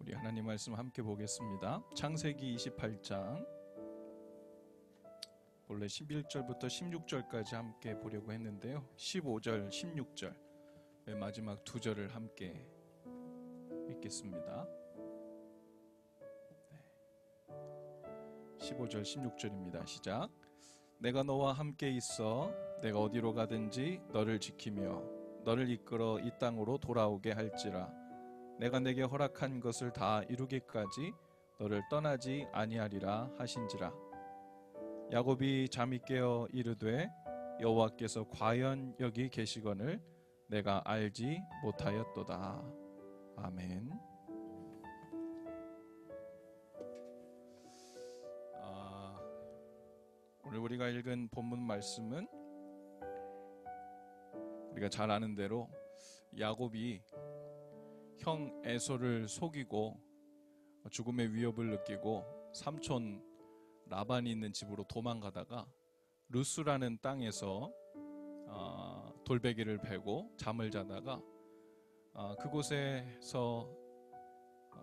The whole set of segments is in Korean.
우리 하나님 말씀 함께 보겠습니다. 창세기 28장 원래 11절부터 16절까지 함께 보려고 했는데요. 15절, 16절 맨 마지막 두 절을 함께 읽겠습니다. 15절, 16절입니다. 시작. 내가 너와 함께 있어 내가 어디로 가든지 너를 지키며 너를 이끌어 이 땅으로 돌아오게 할지라. 내가 내게 허락한 것을 다 이루기까지 너를 떠나지 아니하리라 하신지라. 야곱이 잠이 깨어 이르되 여호와께서 과연 여기 계시거늘 내가 알지 못하였도다. 아멘. 오늘 우리가 읽은 본문 말씀은 우리가 잘 아는 대로 야곱이 형 에서를 속이고 죽음의 위협을 느끼고 삼촌 라반이 있는 집으로 도망가다가 루스라는 땅에서 돌베개를 베고 잠을 자다가 그곳에서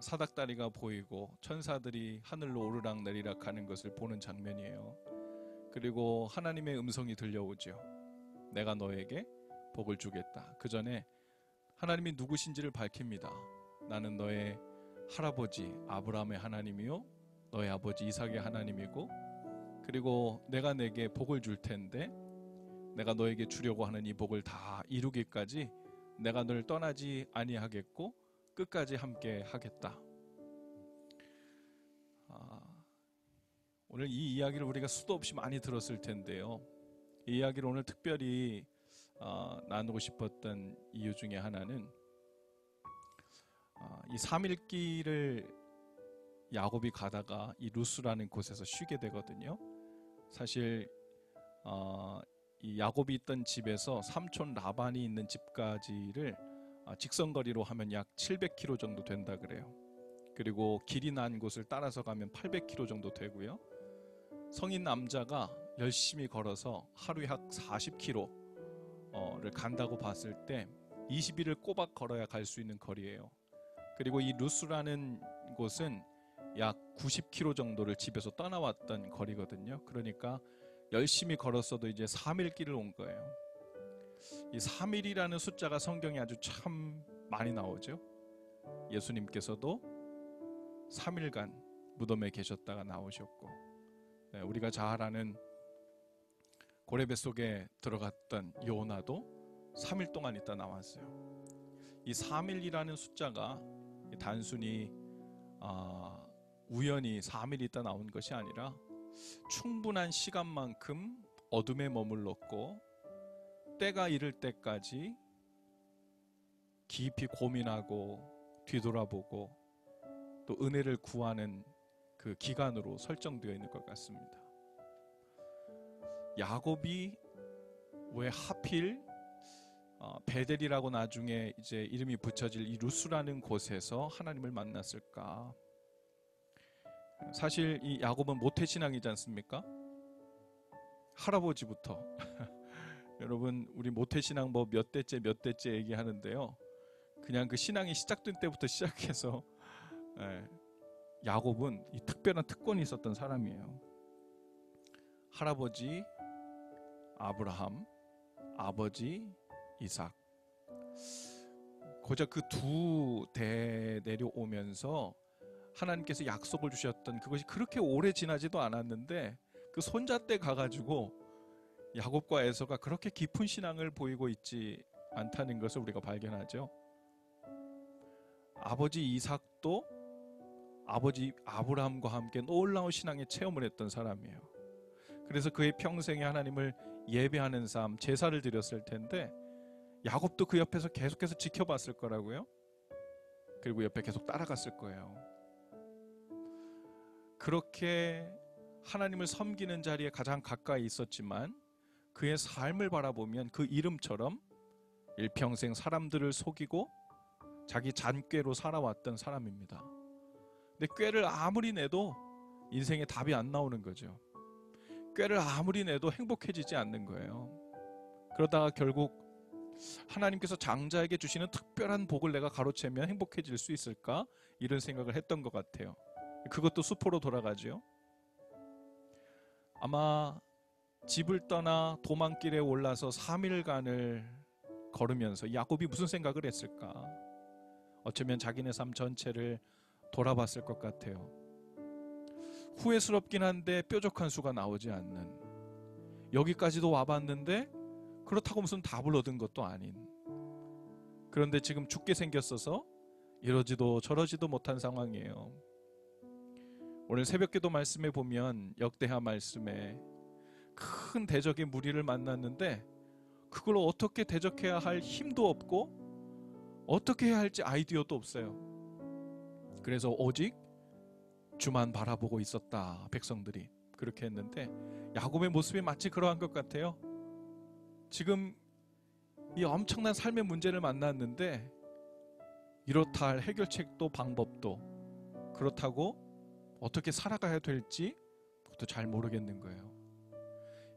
사닥다리가 보이고 천사들이 하늘로 오르락 내리락 하는 것을 보는 장면이에요. 그리고 하나님의 음성이 들려오죠. 내가 너에게 복을 주겠다. 그 전에 하나님이 누구신지를 밝힙니다. 나는 너의 할아버지 아브라함의 하나님이요 너의 아버지 이삭의 하나님이고, 그리고 내가 내게 복을 줄 텐데 내가 너에게 주려고 하는 이 복을 다 이루기까지 내가 널 떠나지 아니하겠고 끝까지 함께 하겠다. 오늘 이 이야기를 우리가 수도 없이 많이 들었을 텐데요. 이 이야기를 오늘 특별히 나누고 싶었던 이유 중에 하나는 이 3일길을 야곱이 가다가 이 루스라는 곳에서 쉬게 되거든요. 사실 이 야곱이 있던 집에서 삼촌 라반이 있는 집까지를 직선거리로 하면 약 700km 정도 된다 그래요. 그리고 길이 난 곳을 따라서 가면 800km 정도 되고요. 성인 남자가 열심히 걸어서 하루에 약 40km를 간다고 봤을 때 20일을 꼬박 걸어야 갈 수 있는 거리예요. 그리고 이 루스라는 곳은 약 90km 정도를 집에서 떠나왔던 거리거든요. 그러니까 열심히 걸었어도 이제 3일 길을 온 거예요. 이 3일이라는 숫자가 성경에 아주 참 많이 나오죠. 예수님께서도 3일간 무덤에 계셨다가 나오셨고, 우리가 잘 아는 고레배 속에 들어갔던 요나도 3일 동안 있다 나왔어요. 이 3일이라는 숫자가 단순히 우연히 3일 있다 나온 것이 아니라 충분한 시간만큼 어둠에 머물렀고 때가 이를 때까지 깊이 고민하고 뒤돌아보고 또 은혜를 구하는 그 기간으로 설정되어 있는 것 같습니다. 야곱이 왜 하필 베델이라고 나중에 이제 이름이 붙여질 이 루스라는 곳에서 하나님을 만났을까? 사실 이 야곱은 모태신앙이지 않습니까? 할아버지부터 여러분 우리 모태신앙 뭐 몇 대째 얘기하는데요. 그냥 그 신앙이 시작된 때부터 시작해서 야곱은 이 특별한 특권이 있었던 사람이에요. 할아버지 아브라함, 아버지 이삭. 고작 그 두 대 내려오면서 하나님께서 약속을 주셨던 그것이 그렇게 오래 지나지도 않았는데 그 손자 때 가가지고 야곱과 에서가 그렇게 깊은 신앙을 보이고 있지 않다는 것을 우리가 발견하죠. 아버지 이삭도 아버지 아브라함과 함께 놀라운 신앙의 체험을 했던 사람이에요. 그래서 그의 평생에 하나님을 예배하는 삶, 제사를 드렸을 텐데 야곱도 그 옆에서 계속해서 지켜봤을 거라고요. 그리고 옆에 계속 따라갔을 거예요. 그렇게 하나님을 섬기는 자리에 가장 가까이 있었지만 그의 삶을 바라보면 그 이름처럼 일평생 사람들을 속이고 자기 잔꾀로 살아왔던 사람입니다. 근데 꾀를 아무리 내도 인생에 답이 안 나오는 거죠. 꾀를 아무리 내도 행복해지지 않는 거예요. 그러다가 결국 하나님께서 장자에게 주시는 특별한 복을 내가 가로채면 행복해질 수 있을까? 이런 생각을 했던 것 같아요. 그것도 수포로 돌아가죠. 아마 집을 떠나 도망길에 올라서 3일간을 걸으면서 야곱이 무슨 생각을 했을까? 어쩌면 자기네 삶 전체를 돌아봤을 것 같아요. 후회스럽긴 한데 뾰족한 수가 나오지 않는, 여기까지도 와봤는데 그렇다고 무슨 답을 얻은 것도 아닌, 그런데 지금 죽게 생겼어서 이러지도 저러지도 못한 상황이에요. 오늘 새벽기도 말씀에 보면 역대하 말씀에 큰 대적의 무리를 만났는데 그걸 어떻게 대적해야 할 힘도 없고 어떻게 해야 할지 아이디어도 없어요. 그래서 오직 주만 바라보고 있었다, 백성들이 그렇게 했는데, 야곱의 모습이 마치 그러한 것 같아요. 지금 이 엄청난 삶의 문제를 만났는데 이렇다 할 해결책도 방법도, 그렇다고 어떻게 살아가야 될지 그것도 잘 모르겠는 거예요.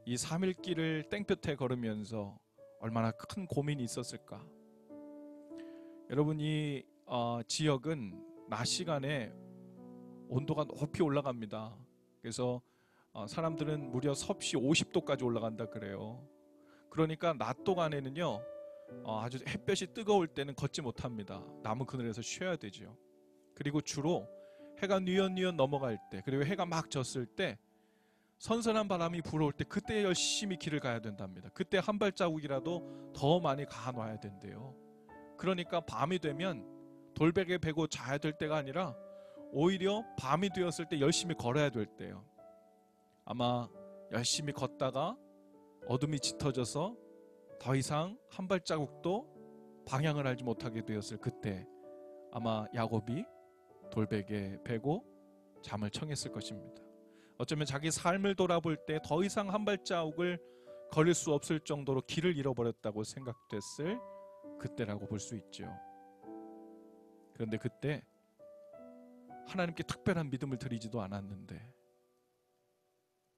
이 3일 길을 땡볕에 걸으면서 얼마나 큰 고민이 있었을까. 여러분, 이 지역은 낮 시간에 온도가 높이 올라갑니다. 그래서 사람들은 무려 섭씨 50도까지 올라간다 그래요. 그러니까 낮 동안에는요, 아주 햇볕이 뜨거울 때는 걷지 못합니다. 나무 그늘에서 쉬어야 되죠. 그리고 주로 해가 뉘엿뉘엿 넘어갈 때, 그리고 해가 막 졌을 때, 선선한 바람이 불어올 때, 그때 열심히 길을 가야 된답니다. 그때 한 발자국이라도 더 많이 가놔야 된대요. 그러니까 밤이 되면 돌베개 베고 자야 될 때가 아니라 오히려 밤이 되었을 때 열심히 걸어야 될 때요. 아마 열심히 걷다가 어둠이 짙어져서 더 이상 한 발자국도 방향을 알지 못하게 되었을 그때, 아마 야곱이 돌베개 베고 잠을 청했을 것입니다. 어쩌면 자기 삶을 돌아볼 때 더 이상 한 발자국을 걸을 수 없을 정도로 길을 잃어버렸다고 생각됐을 그때라고 볼 수 있죠. 그런데 그때 하나님께 특별한 믿음을 드리지도 않았는데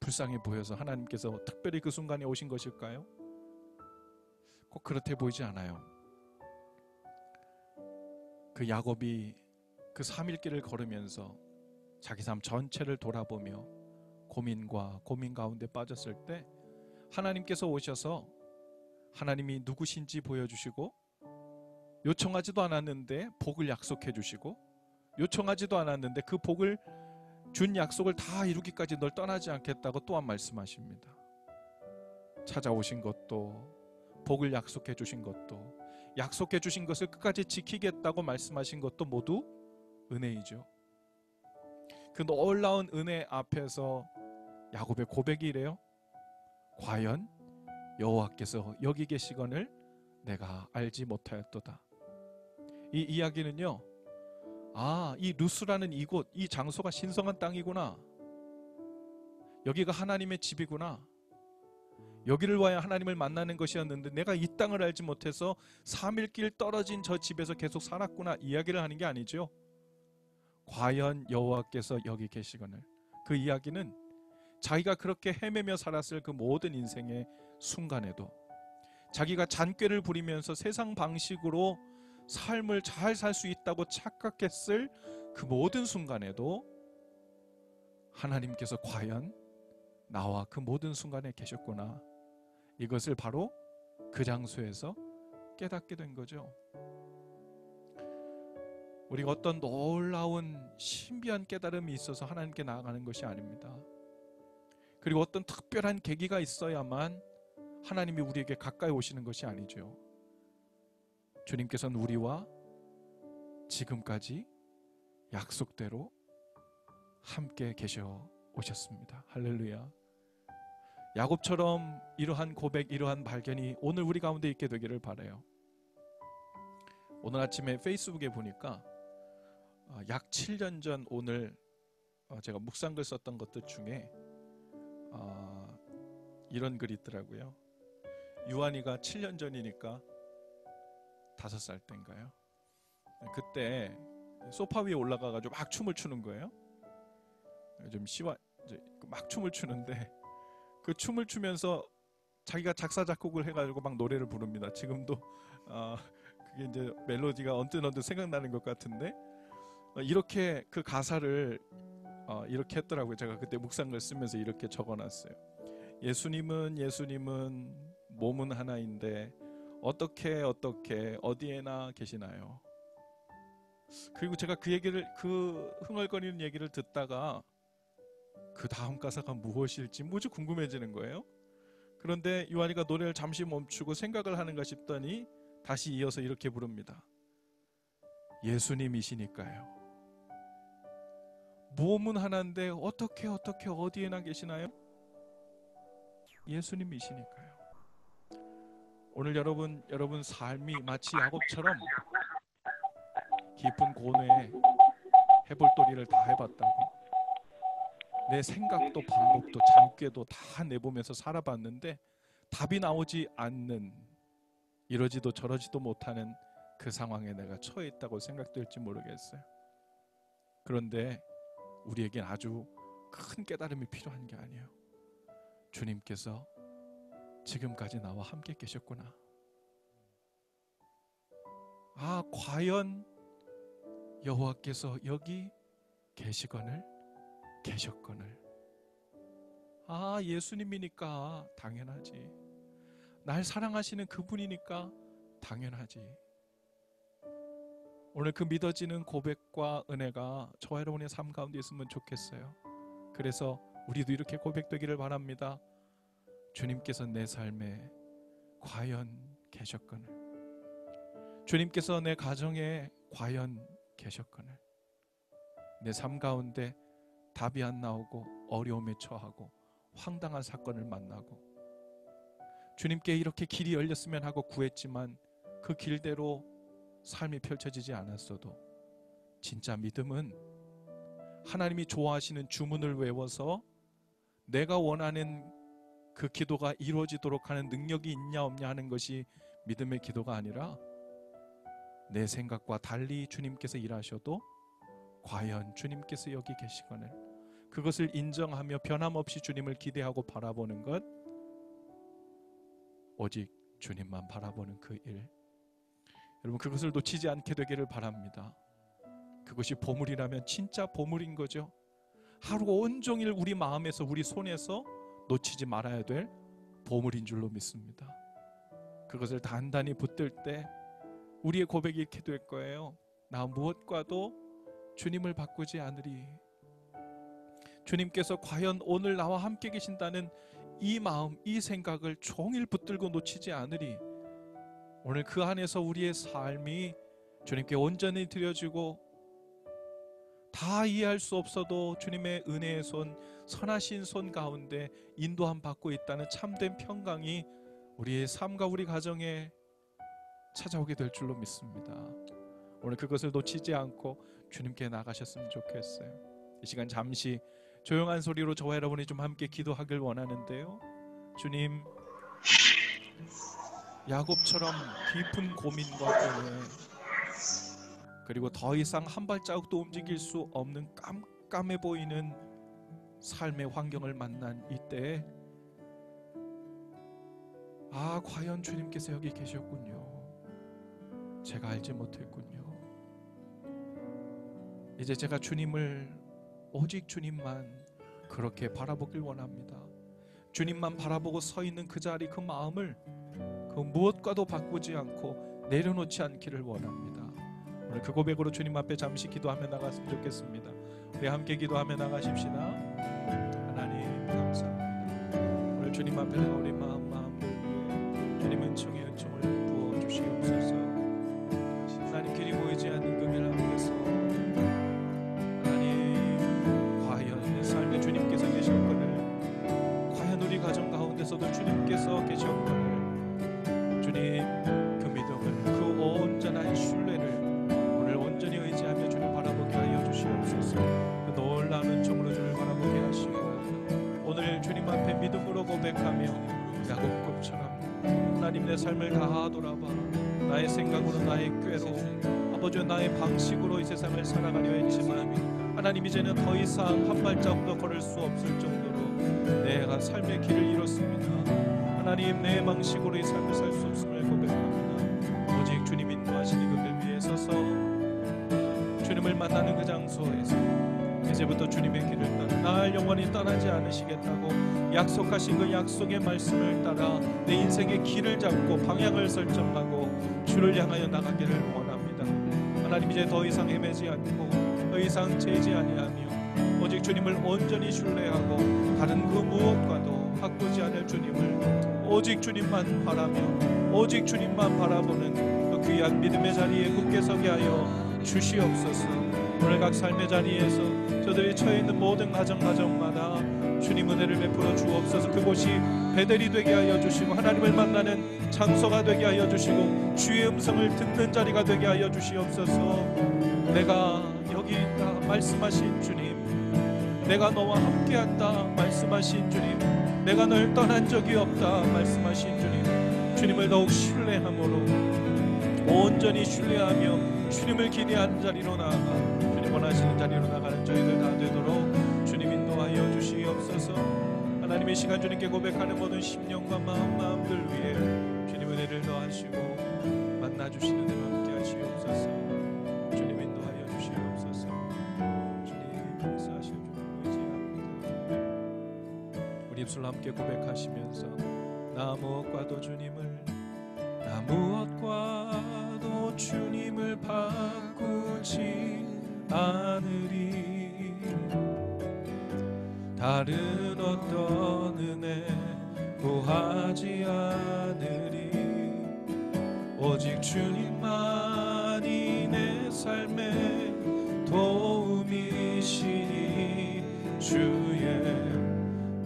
불쌍해 보여서 하나님께서 특별히 그 순간에 오신 것일까요? 꼭 그렇게 보이지 않아요. 그 야곱이 그 3일 길을 걸으면서 자기 삶 전체를 돌아보며 고민과 고민 가운데 빠졌을 때 하나님께서 오셔서 하나님이 누구신지 보여주시고, 요청하지도 않았는데 복을 약속해 주시고, 요청하지도 않았는데 그 복을 준 약속을 다 이루기까지 널 떠나지 않겠다고 또한 말씀하십니다. 찾아오신 것도, 복을 약속해 주신 것도, 약속해 주신 것을 끝까지 지키겠다고 말씀하신 것도 모두 은혜이죠. 그 놀라운 은혜 앞에서 야곱의 고백이 이래요. 과연 여호와께서 여기 계시거늘 내가 알지 못하였도다. 이 이야기는요, 이 루스라는 이곳, 이 장소가 신성한 땅이구나, 여기가 하나님의 집이구나, 여기를 와야 하나님을 만나는 것이었는데 내가 이 땅을 알지 못해서 3일 길 떨어진 저 집에서 계속 살았구나, 이야기를 하는 게 아니죠. 과연 여호와께서 여기 계시거늘, 그 이야기는 자기가 그렇게 헤매며 살았을 그 모든 인생의 순간에도, 자기가 잔꾀를 부리면서 세상 방식으로 삶을 잘 살 수 있다고 착각했을 그 모든 순간에도 하나님께서 과연 나와 그 모든 순간에 계셨구나, 이것을 바로 그 장소에서 깨닫게 된 거죠. 우리가 어떤 놀라운 신비한 깨달음이 있어서 하나님께 나아가는 것이 아닙니다. 그리고 어떤 특별한 계기가 있어야만 하나님이 우리에게 가까이 오시는 것이 아니죠. 주님께서는 우리와 지금까지 약속대로 함께 계셔 오셨습니다. 할렐루야. 야곱처럼 이러한 고백, 이러한 발견이 오늘 우리 가운데 있게 되기를 바라요. 오늘 아침에 페이스북에 보니까 약 7년 전 오늘 제가 묵상글 썼던 것들 중에 이런 글이 있더라고요. 유한이가 7년 전이니까 5살 때인가요? 그때 소파 위에 올라가가지고 막 춤을 추는 거예요. 좀 이제 막 춤을 추는데 그 춤을 추면서 자기가 작사 작곡을 해가지고 막 노래를 부릅니다. 지금도 그게 이제 멜로디가 언뜻 생각나는 것 같은데 이렇게 그 가사를 이렇게 했더라고요. 제가 그때 묵상을 쓰면서 이렇게 적어놨어요. 예수님은 몸은 하나인데 어떻게 어디에나 계시나요? 그리고 제가 그 흥얼거리는 얘기를 듣다가 그 다음 가사가 무엇일지 무지 궁금해지는 거예요. 그런데 요한이가 노래를 잠시 멈추고 생각을 하는가 싶더니 다시 이어서 이렇게 부릅니다. 예수님이시니까요. 몸은 하나인데 어떻게 어디에나 계시나요? 예수님이시니까요. 오늘 여러분 삶이 마치 야곱처럼 깊은 고뇌에 해볼도리를 다 해봤다고, 내 생각도 방법도 잠깨도 다 내보면서 살아봤는데 답이 나오지 않는, 이러지도 저러지도 못하는 그 상황에 내가 처해 있다고 생각될지 모르겠어요. 그런데 우리에겐 아주 큰 깨달음이 필요한 게 아니에요. 주님께서 지금까지 나와 함께 계셨구나. 과연 여호와께서 여기 계셨거늘. 예수님이니까 당연하지. 날 사랑하시는 그분이니까 당연하지. 오늘 그 믿어지는 고백과 은혜가 저와 여러분의 삶 가운데 있으면 좋겠어요. 그래서 우리도 이렇게 고백되기를 바랍니다. 주님께서 내 삶에 과연 계셨거늘. 주님께서 내 가정에 과연 계셨거늘. 내 삶 가운데 답이 안 나오고 어려움에 처하고 황당한 사건을 만나고 주님께 이렇게 길이 열렸으면 하고 구했지만 그 길대로 삶이 펼쳐지지 않았어도 진짜 믿음은 하나님이 좋아하시는 주문을 외워서 내가 원하는 그 기도가 이루어지도록 하는 능력이 있냐 없냐 하는 것이 믿음의 기도가 아니라 내 생각과 달리 주님께서 일하셔도 과연 주님께서 여기 계시거늘, 그것을 인정하며 변함없이 주님을 기대하고 바라보는 것, 오직 주님만 바라보는 그 일, 여러분 그것을 놓치지 않게 되기를 바랍니다. 그것이 보물이라면 진짜 보물인 거죠. 하루 온종일 우리 마음에서 우리 손에서 놓치지 말아야 될 보물인 줄로 믿습니다. 그것을 단단히 붙들 때 우리의 고백이 이렇게 될 거예요. 나 무엇과도 주님을 바꾸지 않으리. 주님께서 과연 오늘 나와 함께 계신다는 이 마음, 이 생각을 종일 붙들고 놓치지 않으리. 오늘 그 안에서 우리의 삶이 주님께 온전히 드려지고 다 이해할 수 없어도 주님의 은혜의 손, 선하신 손 가운데 인도함 받고 있다는 참된 평강이 우리의 삶과 우리 가정에 찾아오게 될 줄로 믿습니다. 오늘 그것을 놓치지 않고 주님께 나가셨으면 좋겠어요. 이 시간 잠시 조용한 소리로 저와 여러분이 좀 함께 기도하길 원하는데요. 주님, 야곱처럼 깊은 고민과 고뇌, 그리고 더 이상 한 발자국도 움직일 수 없는 깜깜해 보이는 삶의 환경을 만난 이때에 과연 주님께서 여기 계셨군요. 제가 알지 못했군요. 이제 제가 주님을, 오직 주님만 그렇게 바라보길 원합니다. 주님만 바라보고 서 있는 그 자리, 그 마음을 그 무엇과도 바꾸지 않고 내려놓지 않기를 원합니다. 오늘 그 고백으로 주님 앞에 잠시 기도하며 나갔으면 좋겠습니다. 우리 함께 기도하며 나가십시다. 하나님 감사합니다. 오늘 주님 앞에 우리 마음들 위해 주님 은총의 은총을 부어 주시옵소서. 하나님 길이 보이지 않는 그 멸함에서 하나님 과연 내 삶에 주님께서 계셨거늘, 과연 우리 가정 가운데서도 주님께서 계셨거늘, 주님 그 믿음을, 그 온전한 신뢰를 오늘 온전히 의지하며 주님 바라보게 하여 주시옵소서. 그 놀라운 은총으로 주를 바라보게 하시고 오늘 주님 앞에 믿음으로 고백하며 야곱처럼 하나님 내 삶을 다 돌아봐 나의 생각으로, 나의 꾀로, 아버지와 나의 방식으로 이 세상을 살아가려 했지만 하나님 이제는 더 이상 한 발자국도 걸을 수 없을 정도로 내가 삶의 길을 잃었습니다. 하나님, 내 방식으로 이 삶을 살 수 없음을 고백합니다. 오직 주님 인도하시는 그 길 위에 서서 주님을 만나는 그 장소에서 이제부터 주님의 길을 따라 날 영원히 떠나지 않으시겠다고 약속하신 그 약속의 말씀을 따라 내 인생의 길을 잡고 방향을 설정하고 주를 향하여 나가기를 원합니다. 하나님, 이제 더 이상 헤매지 않고 더 이상 재지 아니하며 오직 주님을 온전히 신뢰하고 다른 그 무엇과도 바꾸지 않을 주님을 오직 주님만 바라며 오직 주님만 바라보는 그 귀한 믿음의 자리에 굳게 서게 하여 주시옵소서. 오늘 각 삶의 자리에서 저들이 처해 있는 모든 가정마다 주님 은혜를 베풀어 주옵소서. 그곳이 베델이 되게 하여 주시고 하나님을 만나는 장소가 되게 하여 주시고 주의 음성을 듣는 자리가 되게 하여 주시옵소서. 내가 여기 있다 말씀하신 주님, 내가 너와 함께한다 말씀하신 주님, 내가 널 떠난 적이 없다 말씀하신 주님, 주님을 더욱 신뢰함으로 온전히 신뢰하며 주님을 기대하는 자리로 나아가 주님 원하시는 자리로 나가는 저희들 다 되도록 주님 인도하여 주시옵소서. 하나님의 시간 주님께 고백하는 모든 심령과 마음들 위해 주님 은혜를 더하시고 만나주시는 대로 함께 하시옵소서. 주님 인도하여 주시옵소서. 주님 역사하실 주님 의지합니다. 우리 입술로 함께 고백하시면서 나 무엇과도 주님을 바꾸지 않으리. 다른 어떤 은혜 구하지 않으리. 오직 주님만이 내 삶의 도움이시니 주의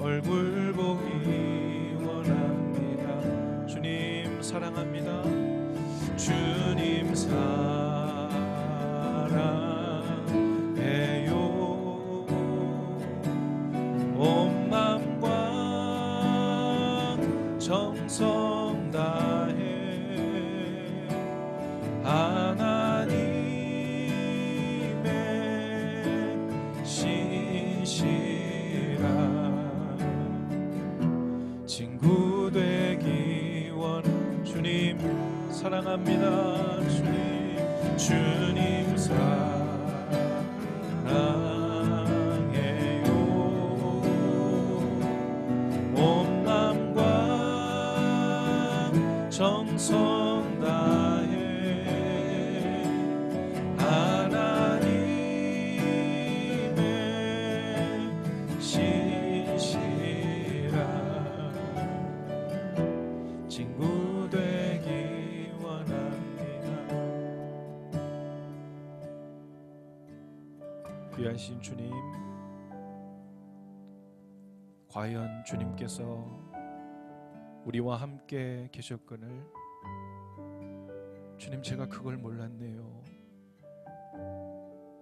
얼굴 보기 원합니다. 주님 사랑합니다. 주님 사랑해요. 온 맘과 정성 다해 하나님의 신실한 친구 되기 원. 주님 사랑합니다. 주님 사랑해요. 온 맘과 정성 다해 하나님의 신실한 친구 되기 원합니다. 귀하신 주님, 과연 주님께서 우리와 함께 계셨거늘 주님, 제가 그걸 몰랐네요.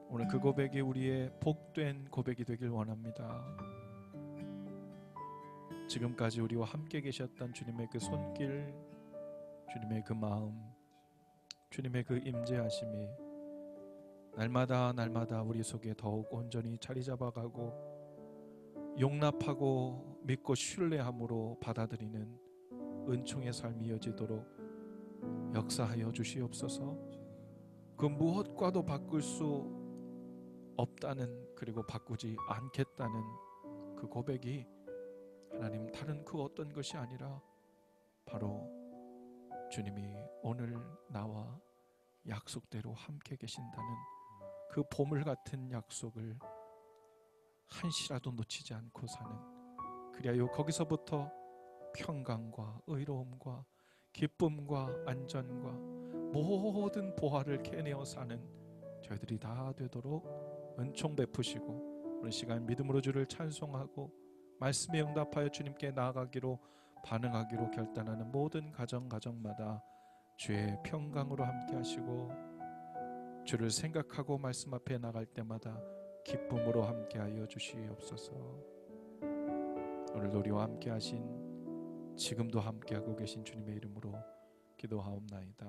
오늘 그 고백이 우리의 복된 고백이 되길 원합니다. 지금까지 우리와 함께 계셨던 주님의 그 손길, 주님의 그 마음, 주님의 그 임재하심이 날마다 우리 속에 더욱 온전히 자리 잡아가고 용납하고 믿고 신뢰함으로 받아들이는 은총의 삶이 이어지도록 역사하여 주시옵소서. 그 무엇과도 바꿀 수 없다는, 그리고 바꾸지 않겠다는 그 고백이 하나님 다른 그 어떤 것이 아니라 바로 주님이 오늘 나와 약속대로 함께 계신다는 그 보물 같은 약속을 한시라도 놓치지 않고 사는, 그리하여 거기서부터 평강과 의로움과 기쁨과 안전과 모든 보화를 캐내어 사는 저희들이 다 되도록 은총 베푸시고 오늘 시간 믿음으로 주를 찬송하고 말씀에 응답하여 주님께 나아가기로 반응하기로 결단하는 모든 가정마다 주의 평강으로 함께 하시고 주를 생각하고 말씀 앞에 나갈 때마다 기쁨으로 함께 하여 주시옵소서. 오늘도 우리와 함께 하신, 지금도 함께 하고 계신 주님의 이름으로 기도하옵나이다.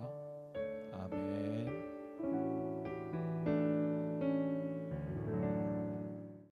아멘.